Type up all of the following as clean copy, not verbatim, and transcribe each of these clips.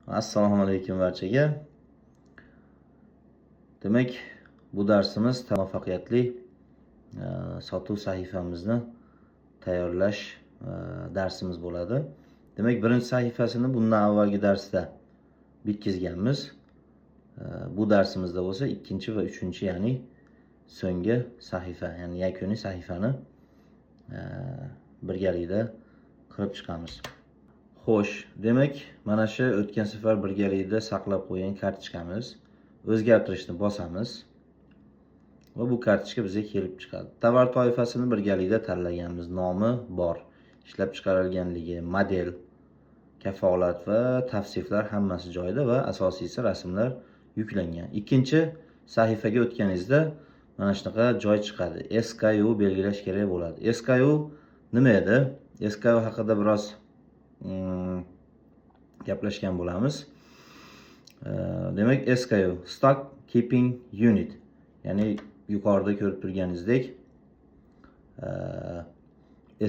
Assalomu alaykum barchaga. Demak, bu darsimiz muvaffaqiyatli sotuv sahifamizni tayyorlash darsimiz bo'ladi. Demak, birinchi sahifasini bundan avvalgi darsda bitkizganmiz. Bu darsimizda bo'lsa ikkinchi va uchinchi, ya'ni so'nggi sahifa, ya'ni yakuniy sahifani birgalikda qilib chiqamiz. Xo'sh, demak, mana shu o'tgan safar birgalikda saqlab qo'ygan kartochkamiz. O'zgartirishni bosamiz va bu kartochka bizga kelib chiqadi. Tovar toifasini birgalikda tanlaganmiz. Nomi bor, ishlab chiqarilganligi, model, kafolat va tavsiflar hammasi joyida va asosiysi rasmlar yuklangan. Ikkinchi sahifaga o'tganingizda mana shunaqa joy chiqadi. SKU belgilash kerak bo'ladi. SKU nima edi? SKU haqida biroz gaplashgan bo'lamiz. Demak, SKU Stock Keeping Unit, ya'ni yuqorida ko'rib turganingizdek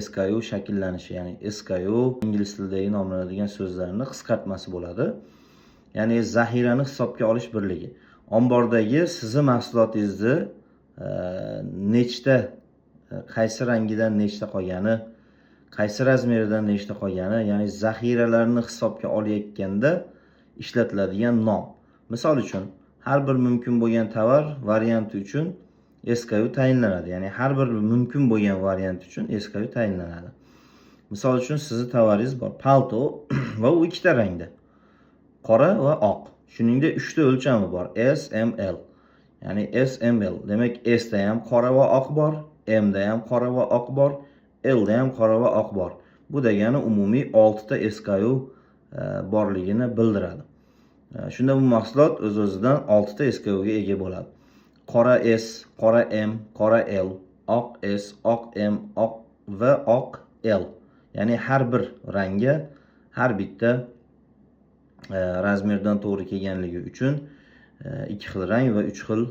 SKU shakllanishi, ya'ni SKU ingliz tilidagi nomlanadigan so'zlarning qisqartmasi bo'ladi. Ya'ni zaxirani hisobga olish birligi. Ombordagi sizni mahsulotingizni nechta, qaysi rangidan nechta qolgani, qaysi razmeridan nechta qolgani, ya'ni zaxiralarni hisobga olayotganda ishlatiladigan nom. Misol uchun, har bir mumkin bo'lgan tovar varianti uchun SKU tayinlanadi. Ya'ni har bir mumkin bo'lgan variant uchun SKU tayinlanadi. Misol uchun, sizning tovaringiz bor, palto va u ikkita rangda. Qora va oq. Shuningdek, 3 ta o'lchami bor, S, M, L. Ya'ni S, M, L. Demak, S da ham qora va oq bor, M da ham qora va oq bor, L da ham qora va oq bor. Bu degani umumiy 6 ta SKU borligini bildiradi. Shunda bu mahsulot o'z-o'zidan 6 ta SKU ga ega bo'ladi. Qora S, qora M, qora L, oq S, oq M, oq va oq L. Ya'ni har bir rangga har bitta razmerdan to'g'ri kelganligi uchun 2 xil rang va 3 xil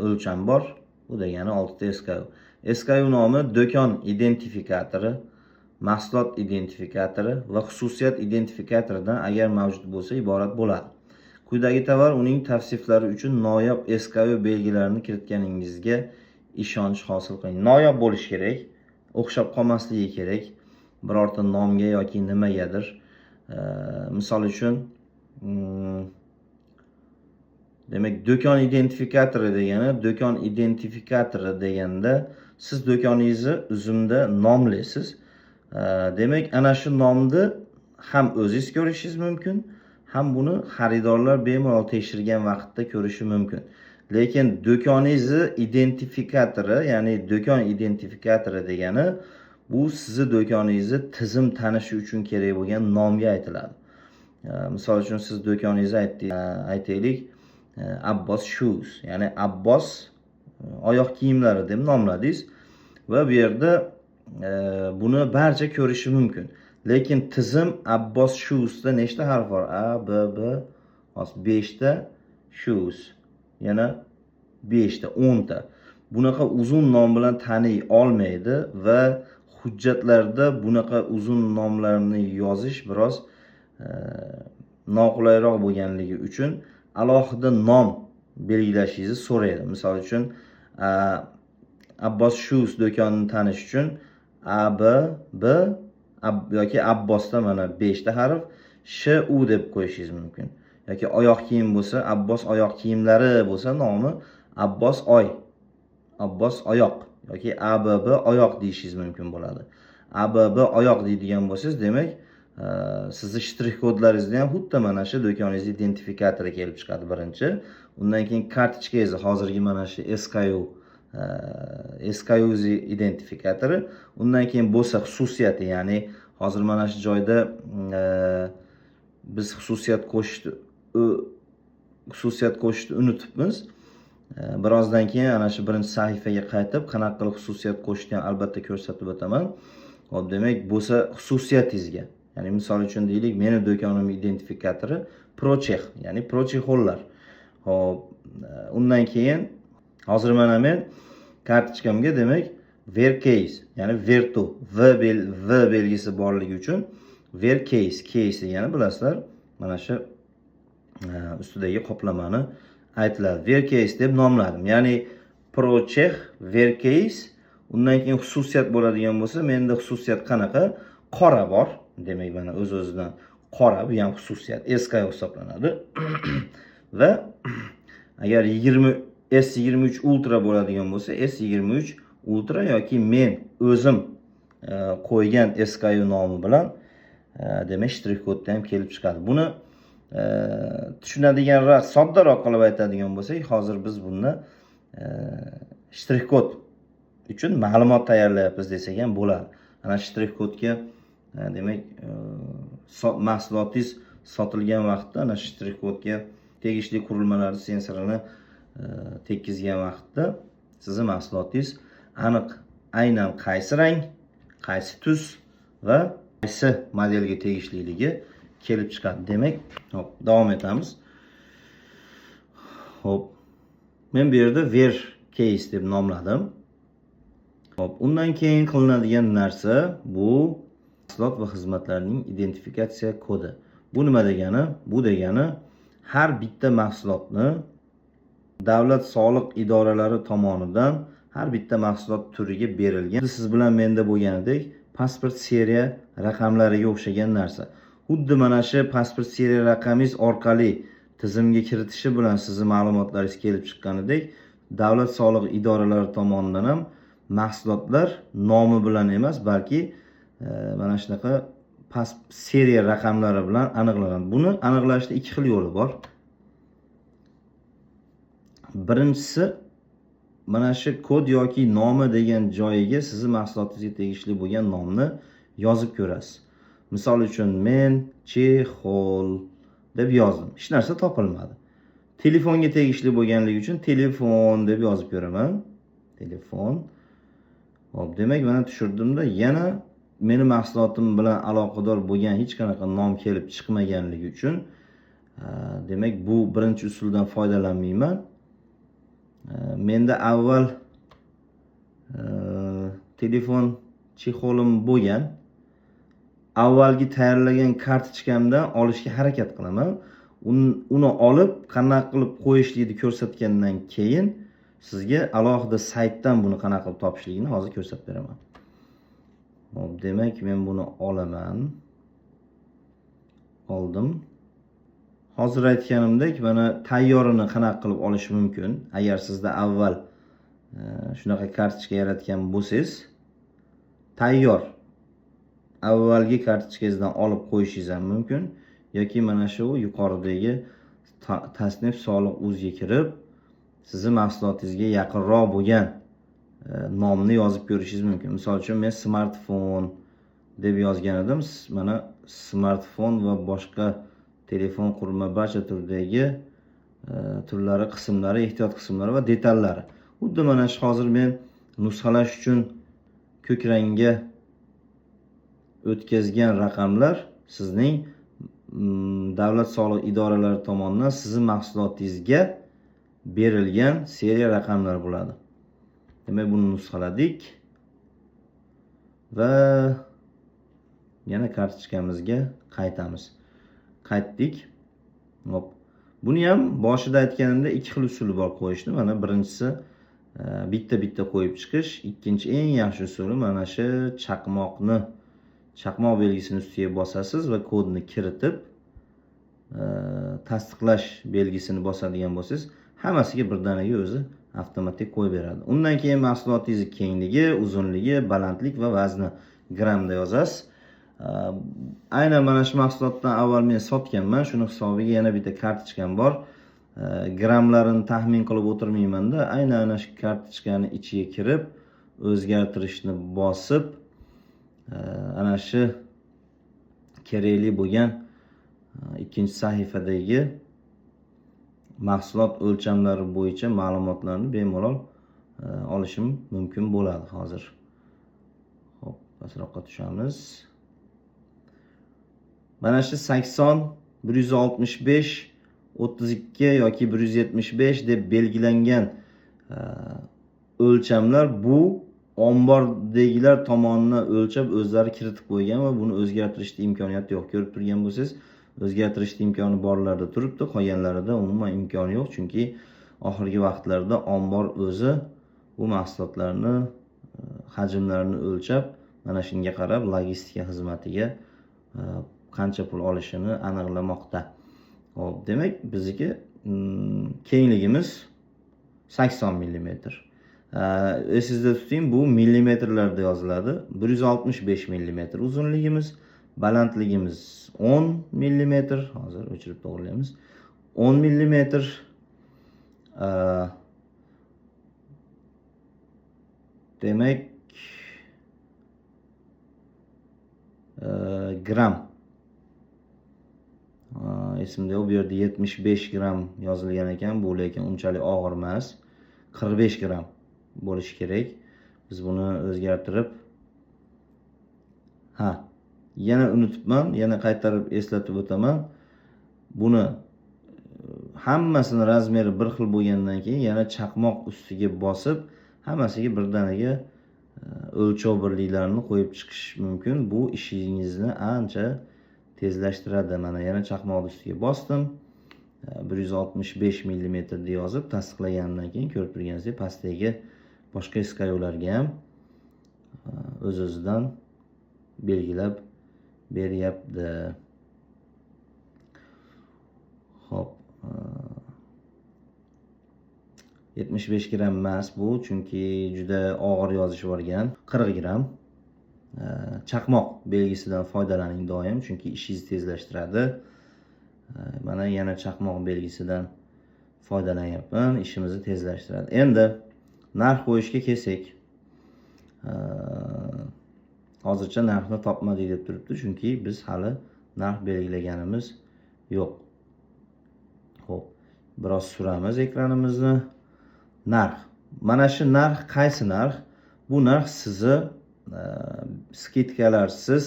o'lcham bor. Bu degani 6 ta SKU. SKU nomi do'kon identifikatori, mahsulot identifikatori va xususiyat identifikatoridan agar mavjud bo'lsa iborat bo'ladi. Quyidagi tovar uning tavsiflari uchun noyob SKU belgilarini kiritganingizga ishonch hosil qiling. Noyob bo'lishi kerak, o'xshab qolmasligi kerak birorta nomga yoki nimagadir. Misol uchun, demak, do'kon identifikatori deganda siz do'koningizni uzumda nomlaysiz. Demak, ana shu nomni ham o'zingiz ko'rishingiz mumkin, ham buni xaridorlar bemalol tekshirgan vaqtda ko'rishi mumkin. Lekin do'koningizni identifikatori, ya'ni do'kon identifikatori degani bu sizning do'koningizni tizim tanishi uchun kerak bo'lgan nomga aytiladi. Misol uchun, siz do'koningizni aytaylik, Abbos Shoes, ya'ni Abbos oyoq kiyimlari deb nomladingiz va bu yerda buni barcha ko'rishi mumkin. Lekin tizim Abbos Shoes'da nechta harf bor? A, B, B, 5 ta Shoes. Yana 5 ta, 10 ta. Bunaqa uzun nom bilan taniy olmaydi va hujjatlarda bunaqa uzun nomlarni yozish biroz noqulayroq bo'lganligi uchun alohida nom belgilashingizni so'raydi. Misol uchun, Abbos Shoes do'konini tanish uchun A, B, B yoki Abbosda mana 5 ta harf Sh, U deb qo'yishingiz mumkin. Yoki oyoq kiyim bo'lsa, Abbos oyoq kiyimlari bo'lsa nomi Abbos Oy, Abbos oyoq yoki ABB oyoq deyishingiz mumkin bo'ladi. ABB oyoq deydigan bo'lsangiz, demak, sizni shtrix kodlaringizda ham xuddi mana shu do'koningiz identifikatori kelib chiqadi birinchi. Undan keyin kartochkangizni hozirgi mana shu SKU identifikatori, undan keyin bo'lsa xususiyati, ya'ni hozir mana shu joyda biz xususiyat qo'shishni unutibmiz. Birozdan keyin ana shu birinchi sahifaga qaytib, qanaqa qilib xususiyat qo'shishni albatta ko'rsatib o'taman. Xo'p, demak, bo'lsa xususiyatingizga, ya'ni misol uchun deylik, meni do'konim identifikatori Prochex, ya'ni Prochexollar. Xo'p, undan keyin hozir mana men kartochkamga, demak, Vercase, ya'ni Vertu V belgisi borligi uchun Vercase, case degani bilasizlar, mana shu ustidagi qoplamani aytiladi. Vercase deb nomladim. Ya'ni ProCheck Vercase. Undan keyin xususiyat bo'ladigan bo'lsa, menda xususiyat qanaqa? Qora bor. Demak, mana o'z-o'zidan qora, bu ham xususiyat. SKU hisoblanadi. Va agar S23 Ultra bo'ladigan bo'lsa, S23 Ultra yoki men o'zim qo'ygan SKU nomi bilan demak shtrix kodda ham kelib chiqadi. Buni tushunadiganroq, soddaroq qilib aytadigan bo'lsak, hozir biz buni shtrix kod uchun ma'lumot tayyorlayapmiz desak ham bo'ladi. Ana shtrix kodga demak mahsulotingiz sotilgan vaqtda ana shtrix kodga tegishli qurilmalarni sensorini tekkizgan vaqtda sizning mahsulotingiz aniq aynan qaysi rang, qaysi tus va qaysi modelga tegishliligi kelib chiqadi. Demak, hop, davom etamiz. Hop. Men bu yerda Vercase deb nomladim. Hop, undan keyin qilinadigan narsa bu mahsulot va xizmatlarning identifikatsiya kodi. Bu nima degani? Bu degani har bitta mahsulotni davlat soliq idoralari tomonidan har bitta mahsulot turiga berilgan, siz bilan menda bo'lganidek pasport seriya raqamlariga o'xshagan narsa. Xuddi mana shu pasport seriya raqamingiz orqali tizimga kiritishi bilan sizning ma'lumotlaringiz kelib chiqqanidek, davlat soliq idoralari tomonidan ham mahsulotlar nomi bilan emas, balki mana shunaqa seriya raqamlari bilan aniqlanadi. Buni aniqlashda ikki xil yo'li bor. Birinchisi, mana shu kod yoki nomi degan joyiga sizning mahsulotingizga tegishli bo'lgan nomni yozib ko'rasiz. Misol uchun men Chexol deb yozdim. Hech narsa topilmadi. Telefonga tegishli bo'lganligi uchun telefon deb yozib ko'raman. Telefon. Hop, demak mana tushirdimda yana meni mahsulotim bilan aloqador bo'lgan hech qanaqa nom kelib chiqmaganligi uchun demak bu birinchi usuldan foydalanmayman. Menda avval telefon chexolim bo'lgan. Avvalgi tayyorlagan kartochkamdan olishga harakat qilaman. Uni olib, qanaqa qilib qo'yishlikni ko'rsatgandan keyin sizga alohida saytdan buni qanaqa qilib topishligini hozir ko'rsatib beraman. Hop, demak men buni olaman. Oldim. Hozir aytganimdek, mana tayyorini qanaqa qilib olish mumkin? Agar sizda avval shunaqa kartochka yaratgan bo'lsangiz, tayyor avvalgi kartochkangizdan olib qo'yishingiz ham mumkin yoki mana shu yuqoridagi tasnif soliq o'ziga kirib, sizning mahsulotingizga yaqinroq bo'lgan nomni yozib ko'rishingiz mumkin. Misol uchun men smartfon deb yozgan edim. Mana smartfon va boshqa telefon qurilma barcha turdagi turlari, qismlari, ehtiyot qismlari va detallari. Xuddi mana shu hozir men nusxalash uchun ko'k rangga o'tkazgan raqamlar sizning davlat soliq idoralari tomonidan sizning mahsulotingizga berilgan seriya raqamlar bo'ladi. Demak, buni nusxaladik va yana kartochkamizga qaytamiz. Qaytdik. Hop. Buni ham boshida aytganimda ikki xil usuli bor qo'yishni. Mana birinchisi bitta qo'yib chiqish, ikkinchi eng yaxshi usuli mana shu chaqmoq belgisini ustiga bosasiz va kodni kiritib tasdiqlash belgisini bosadigan bo'lsangiz, hammasiga birdaniga o'zi avtomatik qo'yib beradi. Undan keyin mahsulotingiz kengligi, uzunligi, balandlik va vazni grammda yozasiz. Aynan mana shu mahsulotdan avval men sotganman. Shuni hisobiga yana bitta kartochkam bor. Grammlarini taxmin qilib o'tirmayman-da, aynan ana shu kartochkani ichiga kirib, o'zgartirishni bosib, ana shu kerakli bo'lgan ikkinchi sahifadagi mahsulot o'lchamlari bo'yicha ma'lumotlarni bemalol olishim mumkin bo'ladi hozir. Hop, pastroqqa tushamiz. Mana shu 80, 165, 32 yoki 175 deb belgilangan o'lchamlar bu ombordagilar tomonidan o'lchab o'zlari kiritib qo'ygan va buni o'zgartirishga imkoniyati yo'q. Ko'rib turgan bo'lsangiz, o'zgartirishda imkoni borlarda turibdi, qolganlarida umuman imkoni yo'q, chunki oxirgi vaqtlarda ombor o'zi bu mahsulotlarni hajmlarini o'lchab, mana shunga qarab logistika xizmatiga qancha pul olishini aniqlamoqda. Hop, demak bizniki kengligimiz 80 mm. Esingizda tuting, bu millimetrlarda yoziladi. 165 mm uzunligimiz, balandligimiz 10 mm. Hozir o'chirib to'g'rilaymiz. 10 mm. Demak gram. Esimda yo'q, bu yerda 75 gram yozilgan ekan, bu lekin unchalik og'ir emas. 45 gram bo'lishi kerak. Biz buni o'zgartirib, yana unutibman, yana qaytarib eslatib o'taman. Buni hammasini razmeri bir xil bo'lgandan keyin yana chaqmoq ustiga bosib, hammasiga birdaniga o'lchov birliklarini qo'yib chiqish mumkin. Bu ishingizni ancha tezlashtiradi. Mana yana chaqmoq ustiga bosdim. 165 mm deb yozib tasdiqlagandan keyin ko'rib turganingizdek pastdagi boshqa iskayolarga ham o'z-o'zidan belgilab beryapti. Hop. 75 gram emas bu, chunki juda og'ir yozish bo'lgan. 40 gram. Chaqmoq belgisidan foydalaning doim, chunki ishingizni tezlashtiradi. Mana yana chaqmoq belgisidan foydalanyapman, ishimizni tezlashtiradi. Endi narx qo'yishga kelsak, hozircha narxni topmadik deb turibdi, chunki biz hali narx belgilaganimiz yo'q. Xo'p, biroz suramiz ekranimizni. Narx. Mana shu narx qaysi narx? Bu narx sizni skidkalarsiz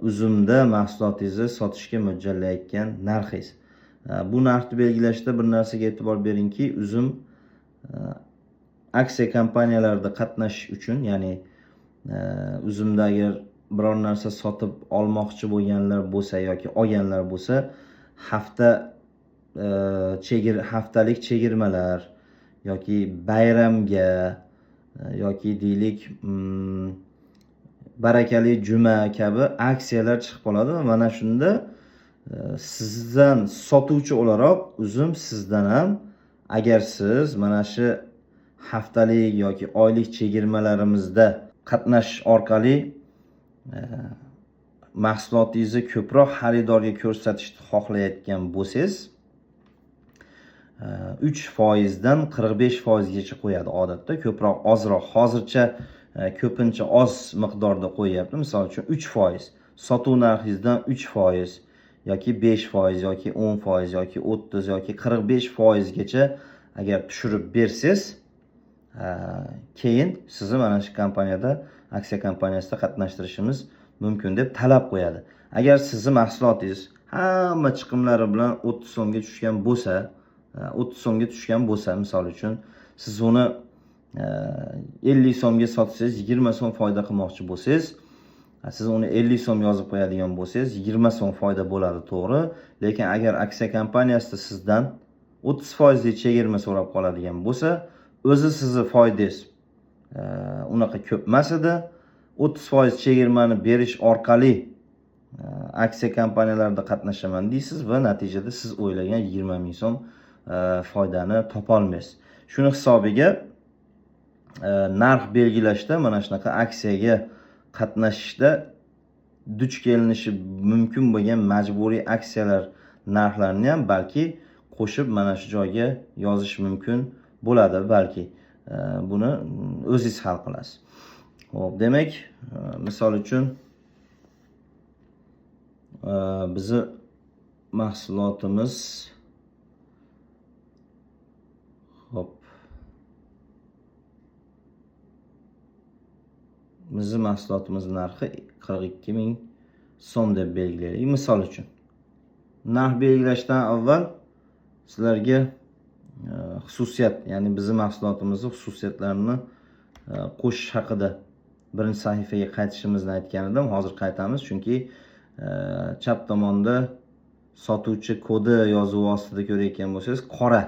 uzumda mahsulotingizni sotishga mo'ljallayotgan narxingiz. Bu narxni belgilashda bir narsaga e'tibor beringki, uzum aksiya kompaniyalarida qatnashish uchun, ya'ni uzumda agar biror narsa sotib olmoqchi bo'lganlar bo'lsa yoki olganlar bo'lsa, haftalik chegirmalar yoki bayramga yoki deylik barakali juma kabi aksiyalar chiqib qoladi va mana shunda sizdan sotuvchi o'laroq uzum sizdan ham, agar siz mana shu haftalik yoki oylik chegirmalarimizda qatnashish orqali mahsulotingizni ko'proq xaridorga ko'rsatishni xohlayotgan bo'lsangiz, 3% dan 45% gacha qo'yadi odatda. Ko'proq, ozroq. Hozircha ko'pincha oz miqdorda qo'yapti. Misol uchun 3%, sotuv narxingizdan 3% yoki 5% yoki 10% yoki 30 yoki 45% gacha agar tushirib bersangiz, keyin sizni mana shu kompaniyada, aksiya kompaniyasida qatnashtirishimiz mumkin deb talab qo'yadi. Agar sizni mahsulotingiz hamma chiqimlari bilan 30 so'mga tushgan bo'lsa, 30 so'mga tushgan bo'lsa, misol uchun siz uni 50 so'mga sotsangiz 20 so'm foyda qilmoqchi bo'lsangiz, siz uni 50 so'm yozib qo'yadigan bo'lsangiz 20 so'm foyda bo'ladi, to'g'ri. Lekin agar aksiya kompaniyasida sizdan 30% dek chegirma so'rab qoladigan bo'lsa, o'zi sizni foydangiz unaqa ko'p emas edi. 30% chegirmani berish orqali aksiya kompaniyalarida qatnashaman deysiz va natijada siz o'ylagan 20 ming so'm foydani topa olmaysiz. Shuni hisobiga narx belgilashda, mana shunaqa aksiyaga qatnashishda duch kelinishi mumkin bo'lgan majburiy aksiyalar narxlarini ham balki qo'shib mana shu joyga yozish mumkin bo'ladi, balki buni o'zingiz hal qilasiz. Xo'p, demak, misol uchun bizi mahsulotimiz bizni mahsulotimiz narxi 42 ming so'm deb belgilaylik. Misol uchun narx belgilashdan avval sizlarga xususiyat, ya'ni bizni mahsulotimizning xususiyatlarini qo'shish haqida birinchi sahifaga qaytishimizni aytgan edim. Hozir qaytamiz, chunki chap tomonda sotuvchi kodi yozuvi ostida ko'rayotgan bo'lsangiz, qora,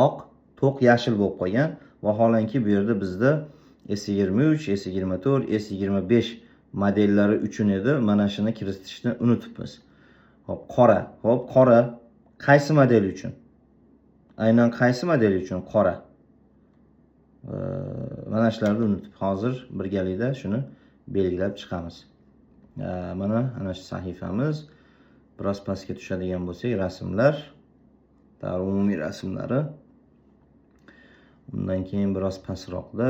oq, to'q yashil bo'lib qolgan. Vaholanki bu yerda bizda S23, S24, S25 modellari uchun edi. Mana shuni kiritishni unutibmiz. Hop, qora. Hop, qora qaysi model uchun? Aynan qaysi model uchun qora? Mana shularni unutib, hozir birgalikda shuni belgilab chiqamiz. Mana shu sahifamiz. Biroz pastga tushadigan bo'lsak, rasmlar, umumiy rasmlari. Undan keyin biroz pastroqda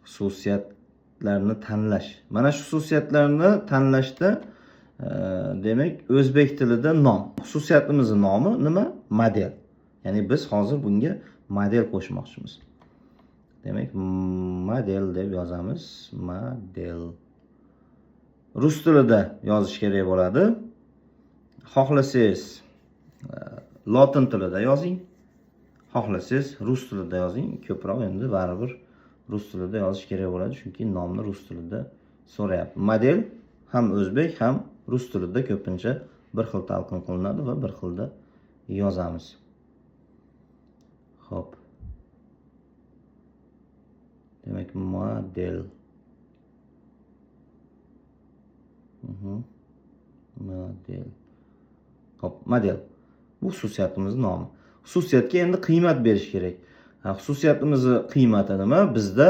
xususiyatlarni tanlash. Mana shu xususiyatlarni tanlashda demak, o'zbek tilida nom. Xususiyatimizning nomi nima? Model. Ya'ni biz hozir bunga model qo'shmoqchimiz. Demak, model deb yozamiz. Model. Rus tilida yozish kerak bo'ladi. Xohlasangiz lotin tilida yozing. Xohlasangiz rus tilida yozing. Ko'proq endi baribir rus tilida yozish kerak bo'ladi, chunki nomni rus tilida so'rayapti. Model ham o'zbek, ham rus tilida ko'pincha bir xil talqin qilinadi va bir xilda yozamiz. Xo'p. Demak, model. Model. Hop, model. Bu xususiyatimizning nomi. Xususiyatga endi qiymat berish kerak. Xususiyatimizning qiymati nima? Bizda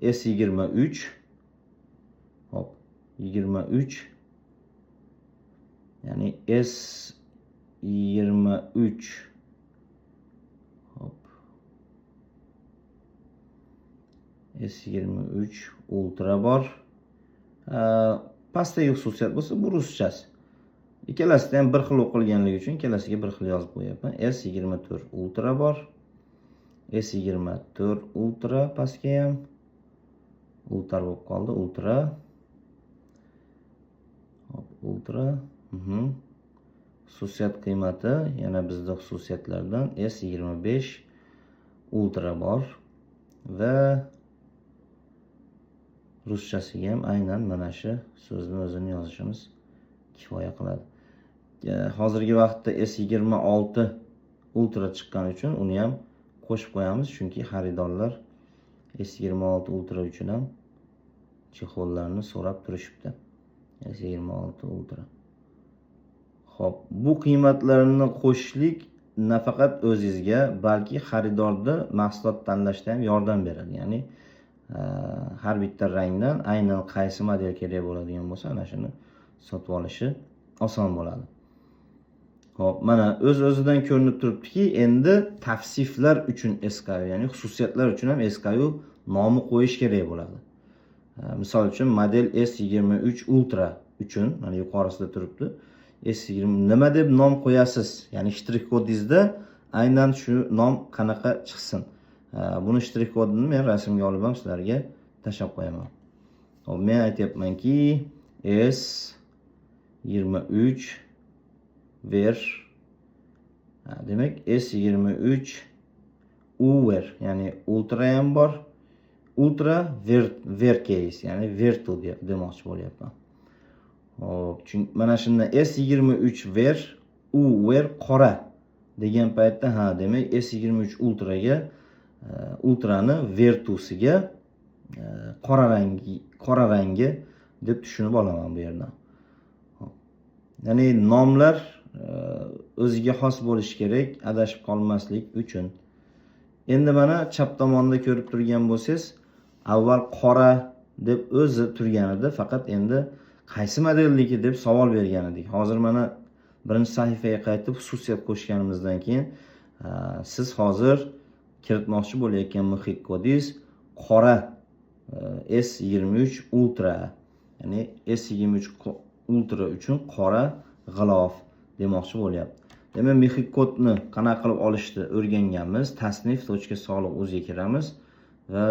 S23. Hop, 23. Ya'ni S23. Hop. S23 Ultra bor. Pastdagi xususiyat bo'lsa, bu ruschasi. Ikkalasida ham bir xil o'qilganligi uchun ikkalasiga bir xil yozib qo'yapman. S24 Ultra bor. S24 Ultra pastga ham Ultra bo'lib qoldi. Ultra. Hop, Ultra. Xususiyat qiymati yana bizda xususiyatlardan S25 Ultra bor va ruschasiga ham aynan mana shu so'zni o'zini yozishimiz kifoya qiladi. Hozirgi vaqtda S26 Ultra chiqqani uchun uni ham qo'shib qo'yamiz, chunki xaridorlar S26 Ultra uchun ham chexollarni so'rab turishibdi. S26 Ultra. Xo'p, bu qiymatlarni qo'shishlik nafaqat o'zingizga, balki xaridorni mahsulot tanlashda ham yordam beradi. Ya'ni har bitta rangdan aynan qaysi model kerak bo'ladigan bo'lsa, ana shuni sotib olishi oson bo'ladi. Xo'p, mana o'z-o'zidan ko'rinib turibdiki, endi tavsiflar uchun SKU, ya'ni xususiyatlar uchun ham SKU nomi qo'yish kerak bo'ladi. Misol uchun model S23 Ultra uchun, mana yuqorisida turibdi. S20 nima deb nom qo'yasiz? Ya'ni shtrix kodingizda aynan shu nom qanaqa chiqsin. Buni shtrix kodini men rasmga olib ham sizlarga tashlab qo'yaman. Hop, men aytayapmanki S23 ver. Demak, S23 Uver, ya'ni Ultra ham bor. Ultra ver case, ya'ni Vertu demoqchi bo'lyapman. Hop, chunki mana shunda S23 ver, Uver qora degan paytda demak S23 Ultraga Ultrani Vertusiga qora rangi deb tushunib olaman bu yerdan. Ya'ni nomlar o'ziga xos bo'lishi kerak, adashib qolmaslik uchun. Endi mana chap tomonda ko'rib turgan bo'lsangiz, avval qora deb o'zi turgan edi, faqat endi qaysi modelligi deb savol bergan edik. Hozir mana birinchi sahifaga qaytib xususiyat qo'shganimizdan keyin siz hozir kiritmoqchi bo'layotgan muhit kodingiz qora S23 Ultra, ya'ni S23 Ultra uchun qora g'ilof demoqchi bo'lyapti. Demak, muhit kodni qanaqa qilib olishni o'rganganmiz. tasnif.soliq o'ziga kiramiz va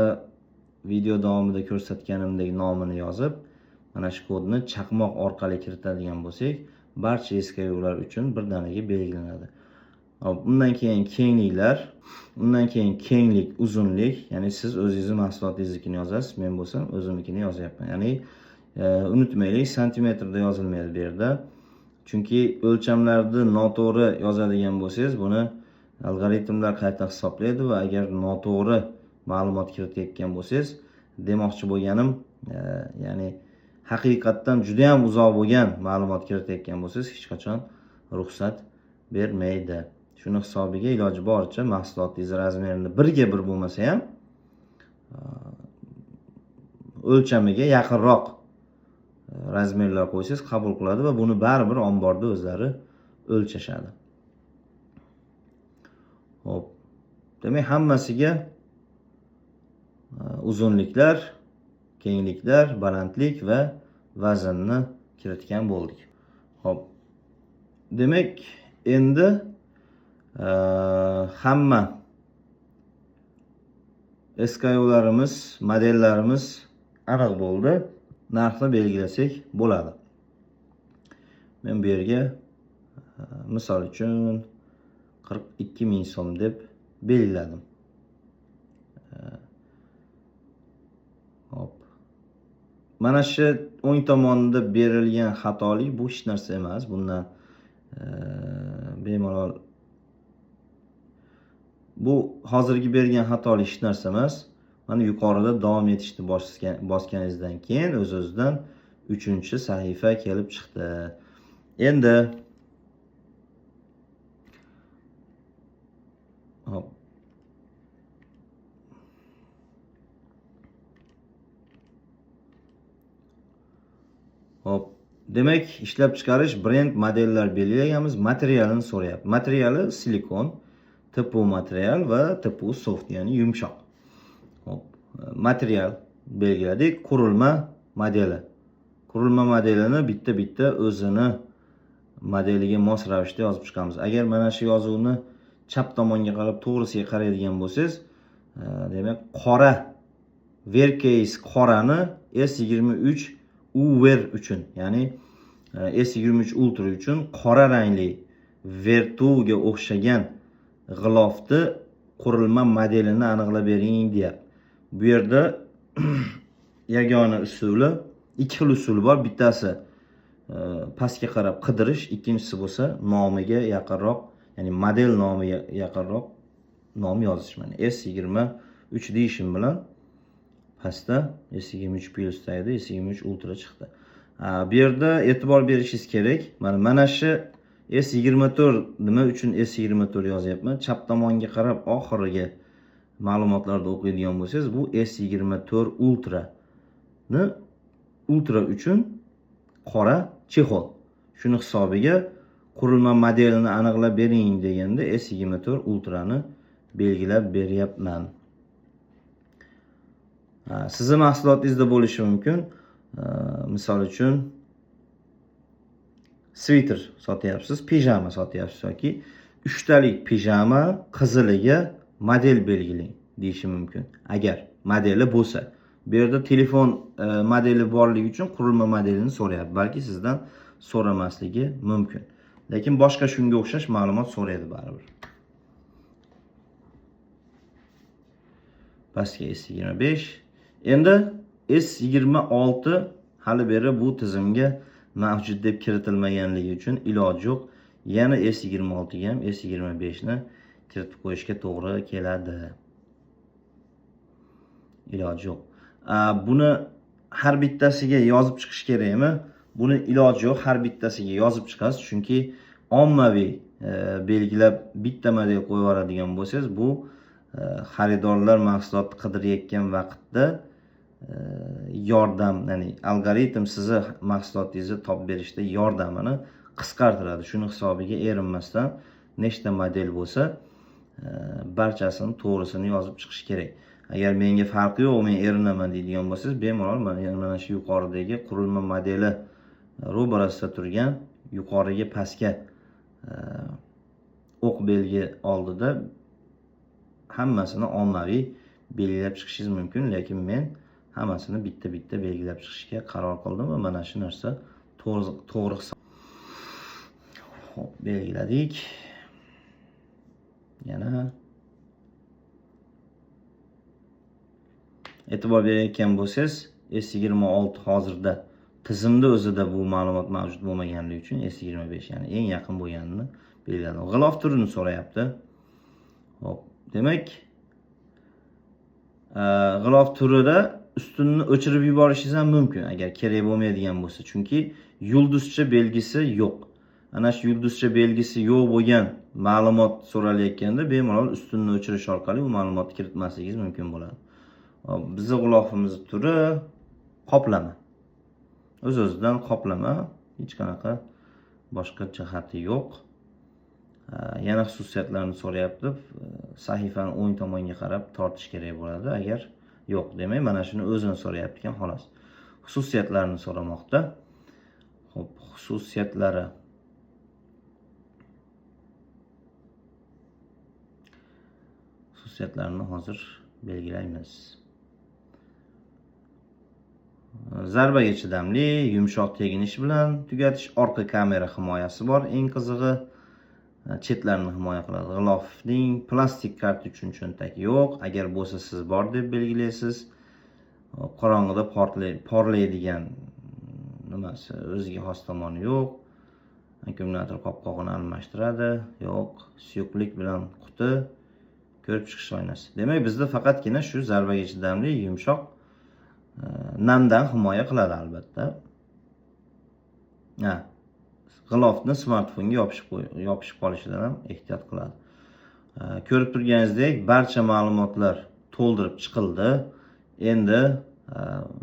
video davomida ko'rsatganimdek nomini yozib, mana shu kodni chaqmoq orqali kiritadigan bo'lsak, barcha SKU'lar uchun birdaniga belgilanadi. Undan keyin kengliklar, undan keyin kenglik, uzunlik, ya'ni siz o'zingizning mahsulotingiznikini yozasiz, men bo'lsam o'zimnikini yozyapman. Ya'ni Unutmaylik, santimetrda yozilmaydi bu yerda. Chunki o'lchamlarni noto'g'ri yozadigan bo'lsangiz, buni algoritmlar qayta hisoblaydi va agar noto'g'ri ma'lumot kiritayotgan bo'lsangiz, demoqchi bo'lganim, ya'ni haqiqatdan juda ham uzoq bo'lgan ma'lumot kiritayotgan bo'lsangiz, hech qachon ruxsat bermaydi. Shuni hisobiga iloji boricha mahsulotingiz razmerini birga bir bo'lmasa ham o'lchamiga yaqinroq razmerlar qo'ysangiz qabul qiladi va buni baribir omborda o'zlari o'lchashadi. Hop. Demak, hammasiga uzunliklar, kengliklar, balandlik va vaznni kiritgan bo'ldik. Hop. Demak, endi hamma SKU'larimiz, modellarimiz aniq bo'ldi. Narxni belgilasak bo'ladi. Men bu yerga misol uchun 42 ming so'm deb belgiladim. Hop. Mana shu o'ng tomonda berilgan xatolik bu hech narsa emas. Bundan bemalol bu hozirgi bergan xatolik hech narsa emas. Mana yuqorida davom etishni bosganingizdan keyin o'z-o'zidan 3-sahifa kelib chiqdi. Endi hop. Hop. Demak, ishlab chiqarish brend modellar belgilaganmiz, materialini so'rayapti. Materiali silikon, TPU material va TPU soft, ya'ni yumshoq. Hop. Material belgiladik, qurilma modeli. Qurilma modelini bitta o'zini modeliga mos ravishda yozib chiqamiz. Agar mana shu yozuvni chap tomonga qarab to'g'risiga qaraydigan bo'lsangiz, demak, qora Vercase qorani S23 UVer uchun, ya'ni S23 Ultra uchun qora rangli Vertu'ga o'xshagan g'ilofni qurilma modelini aniqlab bering deyapti. Bu yerda yagona usuli, ikki xil usul bor. Bittasi pastga qarab qidirish, ikkinchisi bo'lsa nomiga yaqinroq, ya'ni model nomiga yaqinroq nom yozish. Mana S23 deyishim bilan pastda S23 Plus edi, S23 Ultra chiqdi. Bu yerda e'tibor berishingiz kerak. Mana shu S24 nima uchun S24 yozyapman? Chap tomonga qarab oxiriga ma'lumotlarni o'qiydigan bo'lsangiz, bu S24 Ultra uchun qora chexol. Shuni hisobiga qurilma modelini aniqlab bering deganda S24 Ultrani belgilab beryapman. Sizni mahsulotingizda bo'lishi mumkin. Misol uchun sviter sotyapsiz, pijama sotyapsiz yoki 3 talik pijama qiziliga model belgilang deyishi mumkin. Agar modeli bo'lsa, bu yerda telefon modeli borligi uchun qurilma modelini so'rayapti. Balki sizdan so'ramasligi mumkin. Lekin boshqa shunga o'xshash ma'lumot so'raydi baribir. Pastga S25. Endi S26 hali beri bu tizimga mavjud deb kiritilmaganligi uchun iloji yo'q. Yana S26 ga ham S25 ni kiritib qo'yishga to'g'ri keladi. Iloji yo'q. Buni har bittasiga yozib chiqish kerakmi? Buni iloji yo'q, har bittasiga yozib chiqasiz, chunki ommaviy belgilab bitta model qo'yib yuboradigan bo'lsangiz, bu xaridorlar mahsulotni qidirayotgan vaqtda yordam, ya'ni algoritm sizni mahsulotingizni topib berishda yordamini qisqartiradi. Shuni hisobiga erinmasdan nechta model bo'lsa, barchasini to'g'risini yozib chiqish kerak. Agar menga farqi yo'q, men erinaman deydigan bo'lsangiz, bemalol mana shu yuqoridagi qurilma modeli ro'barasida turgan yuqoriga pastga o'q belgi oldida hammasini ommaviy belgilab chiqishingiz mumkin, lekin men hammasini bitta belgilab chiqishga qaror qildim va mana shu narsa to'g'ri hisob. Hop, belgiladik. Yana e'tibor berayotgan bo'lsangiz, S26 hozirda tizimda o'zida bu ma'lumot mavjud bo'lmaganligi uchun S25 ya'ni eng yaqin bo'lganini belgiladim. G'ilof turini so'rayapti. Hop, demak g'ilof turida ustunni o'chirib yuborishingiz ham mumkin agar kerak bo'lmaydigan bo'lsa, chunki yulduzcha belgisi yo'q. Ana shu yulduzcha belgisi yo'q bo'lgan ma'lumot so'ralayotganda bemalol ustunni o'chirish orqali bu ma'lumotni kiritmasligingiz mumkin bo'ladi. Bizning g'ilofimiz turi qoplama. O'z-o'zidan qoplama, hech qanaqa boshqa jihati yo'q. Yana xususiyatlarini so'rayapti. Sahifani o'ng tomonga qarab tortish kerak bo'ladi. Agar yo'q, demak mana shuni o'zini so'rayapti ekan, xolos. Xususiyatlarini so'ramoqda. Xo'p, xususiyatlari. Xususiyatlarini hozir belgilaymiz. Zarbaga chidamli, yumshoq teginish bilan tugatish, orqa kamera himoyasi bor, eng qizig'i. Chetlarini himoya qiladi. G'ilofning plastik karta uchun cho'ntak yo'q. Agar bo'lsa siz bor deb belgilaysiz. Qorong'ida porlaydigan nimasi, o'ziga xos tomoni yo'q. Akkumulyator qopqog'ini almashtiradi, yo'q. Suyuqlik bilan quti, ko'rib chiqish oynasi. Demak, bizda faqatgina shu zarbaga chidamli, yumshoq, namdan himoya qiladi albatta. G'ilofni smartfonga yopishib qolishidan ham ehtiyot qiladi. Ko'rib turganingizdek, barcha ma'lumotlar to'ldirib chiqildi. Endi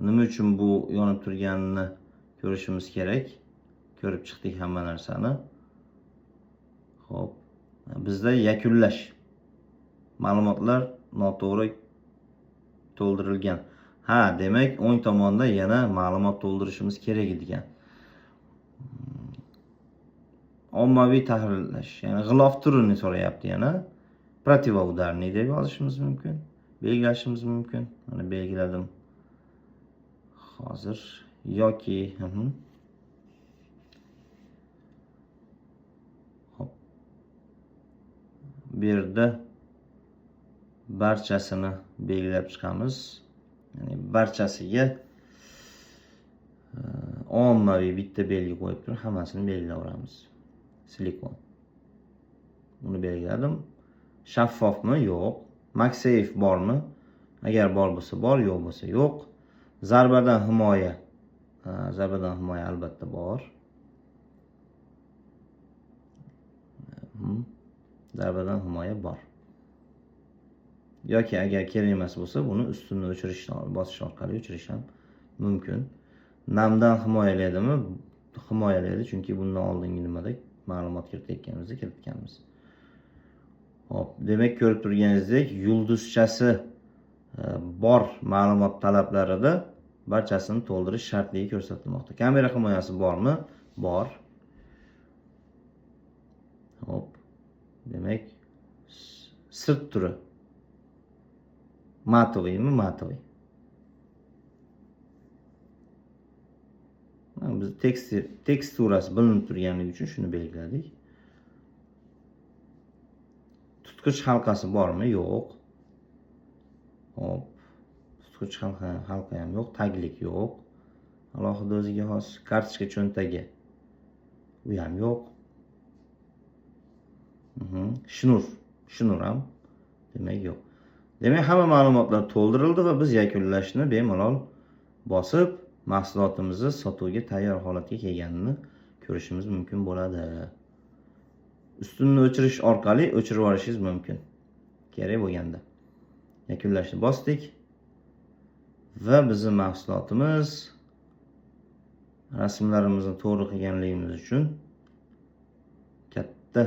nima uchun bu yonib turganini ko'rishimiz kerak. Ko'rib chiqdik hamma narsani. Xo'p, bizda yakunlash. Ma'lumotlar noto'g'ri to'ldirilgan. Demak, o'ng tomonda yana ma'lumot to'ldirishimiz kerak ekan. Ommaviy tahrirlash, ya'ni g'ilof turini so'rayapti yana. Protivudarniy deb yozishimiz mumkin, belgilashimiz mumkin. Mana belgiladim hozir. Yoki hop, bu yerda barchasini belgilab chiqamiz. Ya'ni barchasiga ommaviy bitta belgi qo'yib turib, hammasini belgilaveramiz. Silikon. Uni belgiladim. Shaffofmi? Yo'q. MagSafe bormi? Agar bor bo'lsa bor, yo'q bo'lsa yo'q. Zarbadan himoya. Zarbadan himoya albatta bor. Zarbadan himoya bor. Yoki agar kerak emas bo'lsa, buni ustuni bosish orqali o'chirish ham mumkin. Namdan himoyaladimi? Himoyalaydi, chunki bundan oldingi nimada ma'lumot kiritganmiz. Hop, demak, ko'rib turganingizdek, yulduzchasi bor ma'lumot talablarida barchasini to'ldirish shartligi ko'rsatilmoqda. Kamera himoyasi bormi? Bor. Hop. Demak, sirt turi matoviymi? Matoviy. Biz teksturasi bilinib turganligi uchun shuni belgiladik. Tutqich halqasi bormi? Yo'q. Hop. Tutqich halqa ham yo'q, taglik yo'q. Alohida o'ziga xos kartochka cho'ntagi. U ham yo'q. Shnur ham demak yo'q. Demak, hamma ma'lumotlar to'ldirildi va biz yakunlashni bemalol bosib mahsulotimizni sotuvga tayyor holatga kelganini ko'rishimiz mumkin bo'ladi. Ustunni o'chirish orqali o'chirib olishingiz mumkin. Kerak bo'lganda. Yakunlashni bosdik va bizning mahsulotimiz rasmlarimizni to'g'ri qilganligimiz uchun katta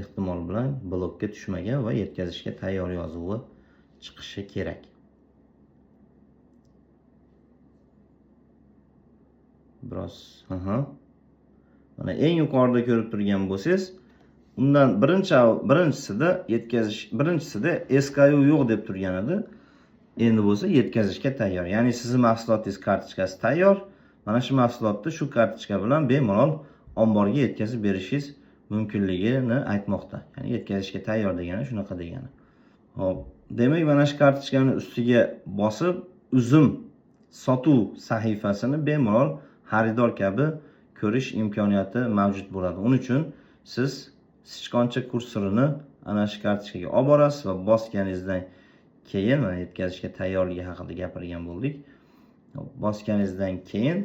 ehtimol bilan blokka tushmagan va yetkazishga tayyor yozuvi chiqishi kerak. Biroz, mana eng yuqorida ko'rib turgan bo'lsangiz, undan birinchisida SKU yo'q deb turgan edi. Endi bo'lsa yetkazishga tayyor. Ya'ni sizning mahsulotingiz kartochkasi tayyor. Mana shu mahsulotni shu kartochka bilan bemalol omborga yetkazib berishingiz mumkinligini aytmoqda. Ya'ni yetkazishga tayyor degani shunaqa degani. Hop, demak, mana shu kartochkani ustiga bosib, uzum sotuv sahifasini bemalol xaridor kabi ko'rish imkoniyati mavjud bo'ladi. Uning uchun siz sichqoncha kursorini ana shu kartochkaga olib borasiz va bosganingizdan keyin, mana yetkazishga tayyorligi haqida gapirgan bo'ldik. Bosganingizdan keyin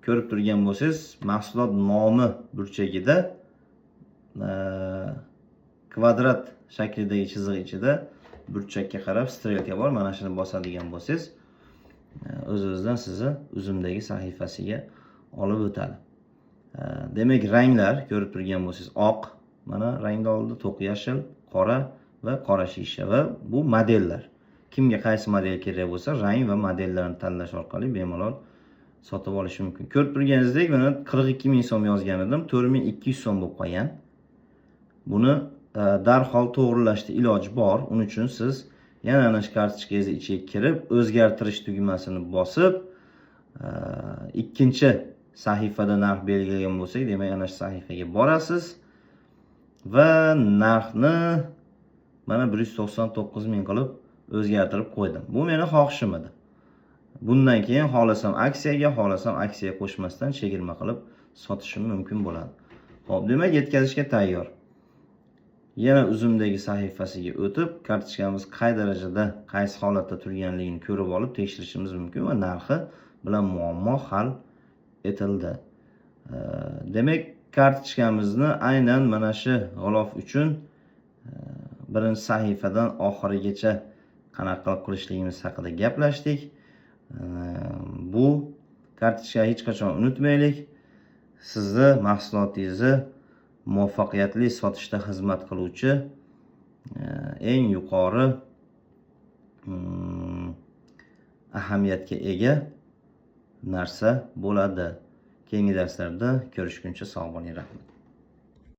ko'rib turgan bo'lsangiz, mahsulot nomi burchagida kvadrat shaklidagi chiziq ichida burchakka qarab strelka bor. Mana shuni bosadigan bo'lsangiz, o'z-o'zidan sizni uzumdagi sahifasiga olib o'tadi. Demak, ranglar ko'rib turgan bo'lsangiz, oq, mana rangda oldi, to'q yashil, qora va qora shisha va bu modellar. Kimga qaysi model kerak bo'lsa, rang va modellarni tanlash orqali bemalol sotib olish mumkin. Ko'rib turganingizdek, mana 42 ming so'm yozgan edim, 4200 so'm bo'lib qolgan. Buni darhol to'g'rilashda iloji bor. Uning uchun siz yana ana shu kartochkangiz ichiga kirib, o'zgartirish tugmasini bosib, ikkinchi sahifada narx belgilagan bo'lsak, demak ana shu sahifaga borasiz va narxni mana 199 ming qilib o'zgartirib qo'ydim. Bu meni xohishim edi. Bundan keyin xohlasam aksiyaga, xohlasam aksiya qo'shmasdan chegirma qilib sotishim mumkin bo'ladi. Xo'p, demak yetkazishga tayyor. Yana uzumdagi sahifasiga o'tib, kartochkamiz qay darajada, qaysi holatda turganligini ko'rib olib tekshirishimiz mumkin va narxi bilan muammo hal etildi. Demak, kartochkamizni aynan mana shu g'ilof uchun birinchi sahifadan oxirigacha qanaqa qilib qilishligimiz haqida gaplashdik. Bu kartochkani hech qachon unutmaylik. Sizni mahsulotingizni muvaffaqiyatli sotishda xizmat qiluvchi eng yuqori ahamiyatga ega narsa bo'ladi. Keyingi darslarda ko'rishguncha sog' bo'ling, rahmat.